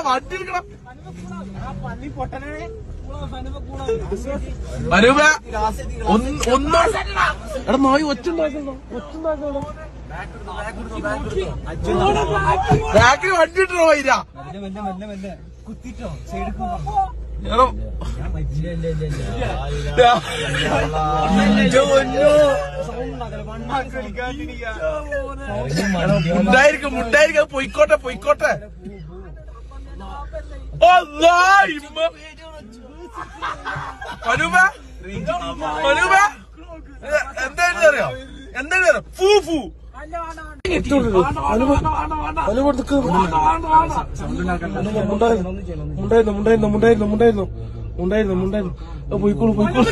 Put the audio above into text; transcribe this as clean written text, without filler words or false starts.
വണ്ടി എടുക്കണം. മനൂപ ഒന്നും എടാ നായി ഒച്ചുണ്ടാക്കണോ ബാക്കിൽ വണ്ടി ഇട്ടോ വൈരാ മുണ്ടായിരിക്കും പൊയ്ക്കോട്ടെ പൊയ്ക്കോട്ടെ. മനൂപ മനൂപ എന്തായാലും അറിയോ എന്തായാലും ഫൂ പോയിക്കോളൂ പോയിക്കോളൂ.